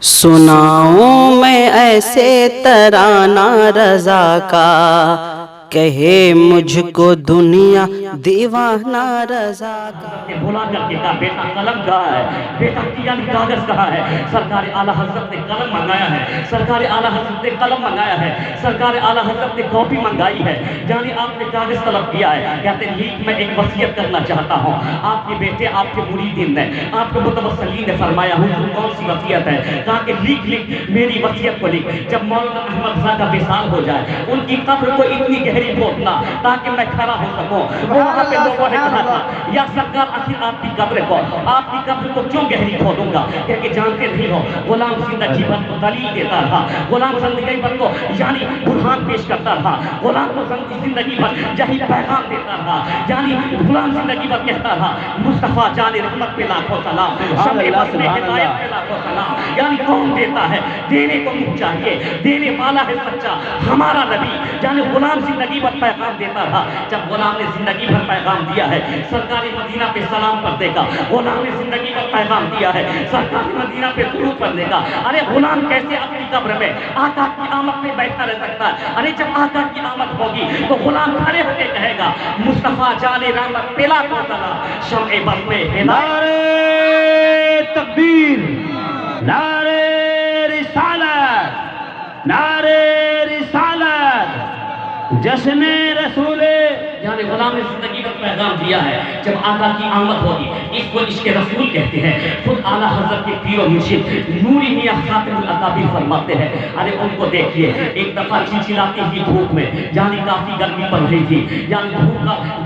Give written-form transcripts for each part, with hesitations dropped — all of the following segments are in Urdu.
سناؤں میں ایسے ترانہ رضا کا، کہے مجھ کو دنیا دیوانہ رضا کا۔ بھلا کر کے کہا بیٹا قلم کہاں ہے، بیٹا یعنی کاغذ کہاں ہے۔ سرکار اعلیٰ حضرت نے قلم منگایا ہے، سرکار اعلیٰ حضرت نے قلم منگایا ہے، سرکار اعلیٰ حضرت نے کاپی منگائی ہے، یعنی آپ نے کاغذ طلب کیا ہے۔ کہتے ہیں لیک میں ایک وصیت کرنا چاہتا ہوں۔ آپ کے بیٹے آپ کے مریدین نے، آپ کے متوسلین نے فرمایا حضور کون سی وصیت ہے؟ کہا کہ لکھ میری وصیت کو لکھ، جب مولانا احمد رضا کا وصال ہو جائے ان کی قبر کو اتنی گہری کھودنا تاکہ میں کھڑا ہو سکوں۔ وہاں پہ لوگوں نے کہا تھا یا سرکار آخر آپ کی قبر کو کیوں گہری کھودوں گا؟ کہ جانتے نہیں ہو غلام زندگی بھر کو دلیل دیتا رہا، غلام زندگی بھر کو یعنی برہان پیش کرتا رہا، غلام کو زندگی بھر یہی پیغام دیتا رہا، یعنی غلام زندگی بھر کہتا رہا مصطفیٰ جان رحمت پہ لاکھوں سلام، شمع بس میں ہدایت پہ لاکھوں سلام۔ یعنی کون دیتا ہے؟ دینے کو منہ چاہیے، دینے والا ہے سچا ہمارا نبی۔ یعنی غلام زندگی بھر پیغام دیتا رہا، جب غلام نے زندگی بھر پیغام دیا ہے سرکار مدینہ پہ سلام پڑھنے کا، غلام نے زندگی بھر پیغام دیا ہے سرکار مدینہ پہ درود پڑھنے کا۔ ارے غلام کیسے اپنی قبر میں آقا کی آمد میں بیٹھا رہ سکتا ہے؟ ارے جب آقا کی آمد ہوگی تو غلام کھڑے ہو کے کہے گا مصطفیٰ جان رحمت پہ لاکھوں سلام، شمع بس میں نعرہ تکبیر، نعرہ رسالت، نعرہ رسالت، جشن رسول۔ یعنی غلام نے زندگی کا پیغام دیا ہے جب آقا کی آمد ہوگی، اس کو عشق رسول کہتے ہیں۔ خود اعلیٰ حضرت کے پیر و مرشد نوری میاں خاتم الاکابر فرماتے ہیں، ارے ان کو دیکھیے ایک دفعہ چلچلاتی ہوئی دھوپ میں، یعنی کافی گرمی پڑ رہی تھی، یعنی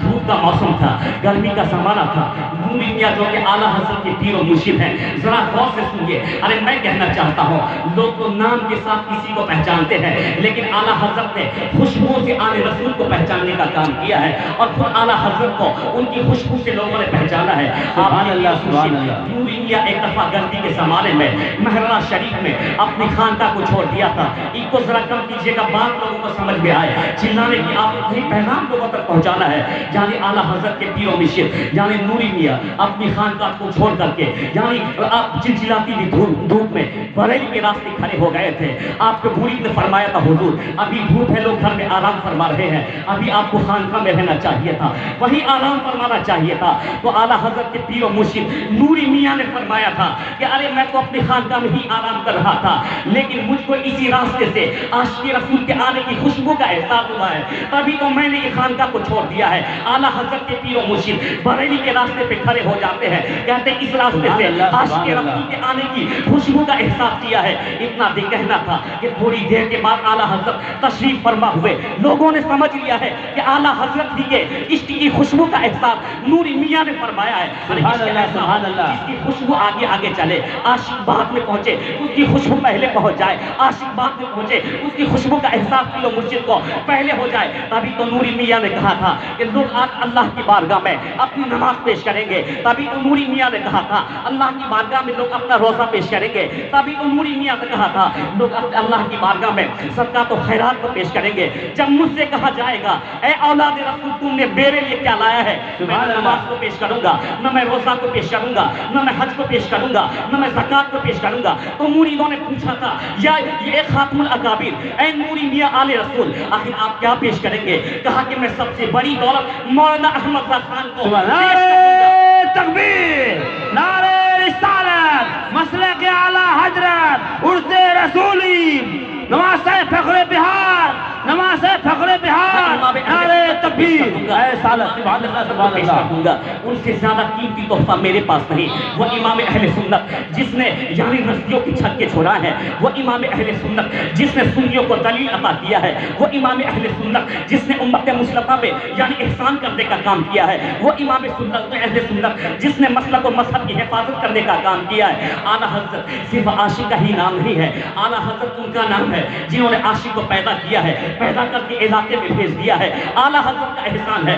دھوپ کا موسم تھا، گرمی کا زمانہ تھا۔ نوری میاں جو کہ اعلیٰ حضرت کے پیر و مرشد ہیں، ذرا غور سے سنیے۔ ارے میں کہنا چاہتا ہوں لوگ تو نام کے ساتھ کسی کو پہچانتے ہیں، لیکن اعلیٰ حضرت نے خوشبو سے آل رسول کو پہچاننے کا کام کیا ہے، اور خود اعلیٰ حضرت کو ان کی خوشبو سے لوگوں نے پہچانا ہے۔ سبحان اللہ، سبحان اللہ۔ نوری میاں ایک دفعہ گرمی کے زمانے میں مہرہ شریف میں اپنی خانقاہ کو چھوڑ دیا تھا۔ ان کو ذرا کم کیجیے گا، بات لوگوں کو سمجھ میں آئے، چلانے کی آپ کو پیغام لوگوں تک پہنچانا ہے۔ یعنی اعلیٰ حضرت کے پیر و مرشد یعنی نوری میاں اپنی خانقاہ کو چھوڑ کر کے یعنی آپ چلچلاتی ہوئی دھوپ میں بریلی کے راستے کھڑے ہو گئے تھے۔ آپ کے مرید نے فرمایا تھا حضور ابھی دھوپ ہے، لوگ گھر میں آرام فرما رہے ہیں، ابھی آپ کو خانقاہ میں رہنا چاہیے تھا، وہی آرام فرمانا چاہیے تھا۔ تو اعلیٰ حضرت کے پیر و مرشد نوری میاں نے فرمایا تھا کہ ارے میں تو اپنی خانقاہ میں ہی آرام کر رہا تھا، لیکن مجھ کو اسی راستے سے عاشق رسول کے آنے کی خوشبو کا احساس ہوا ہے، تبھی تو میں نے یہ خانقاہ کو چھوڑ دیا ہے۔ اعلیٰ حضرت کے پیر و مرشد بریلی کے راستے پہ کھڑے ہو جاتے ہیں، کہتے ہیں اس راستے سے عاشق رسول کے آنے کی خوشبو کا احساس کیا ہے۔ اتنا دن کہنا تھا کہ تھوڑی دیر کے بعد اعلیٰ حضرت تشریف فرما ہوئے، لوگوں نے سمجھ لیا ہے کہ اعلیٰ حضرت ہی کے عشق کی خوشبو کا احساس نوری میاں نے فرمایا ہے۔ سبحان اللہ، سبحان اللہ۔ جس کی خوشبو آگے آگے چلے، عاشق باغ میں پہنچے اس کی خوشبو پہلے پہنچ جائے، عاشق باغ میں پہنچے اس کی خوشبو کا احساس پیر و مرشد کو پہلے ہو جائے، تبھی تو نوری میاں نے کہا تھا کہ لوگ آج اللہ کی بارگاہ میں اپنی نماز پیش کریں گے، تبھی تو نوری میاں نے کہا تھا اللہ کی بارگاہ میں لوگ اپنا روزہ پیش کریں گے، تبھی تو نوری میاں نے کہا تھا لوگ اللہ کی بارگاہ میں صدقات و خیرات کو پیش کریں گے۔ جب مجھ سے کہا جائے گا اے اولاد رسول تم نے میرے لیے کیا لایا ہے، میں نہ نماز کو پیش کروں گا، نہ میں روزہ کو پیش کروں گا، نہ میں حج کو پیش کروں گا، نہ میں زکات کو پیش کروں گا، تو مریدوں نے پوچھا تھا یا یہ خاتم الاکابر اے نوری میاں آل رسول آخر آپ کیا پیش کریں گے؟ کہا کہ میں سب سے بڑی دولت مولانا احمد رضا خان کو نعرہ تکبیر، نعرہ رسالت، مسلک اعلیٰ حضرت، عرض رسولی، نماز فخر بہار، نماز فخر بہار، نعرہ تکبیر، اے سالت، سبحان اللہ، سبحان اللہ۔ ان سے زیادہ قیمتی تحفہ میرے پاس نہیں، وہ امام اہل سنت جس نے یعنی رسیوں کی چھت کے چھوڑا ہے، وہ امام اہل سنت جس نے سنیوں کو دلیل عطا کیا ہے، وہ امام اہل سنت جس نے امت مسلمہ میں یعنی احسان کرنے کا کام کیا ہے، وہ امام سنت اہل سنت جس نے مسلک و مذہب کی حفاظت کرنے کا کام کیا ہے۔ اعلیٰ حضرت صرف عاشق کا ہی نام نہیں ہے، اعلیٰ حضرت ان کا نام ہے جنہوں نے عاشق کو پیدا کیا ہے، پیدا کر کے علاقے میں بھیج دیا ہے۔ اعلیٰ حضرت کا احسان ہے،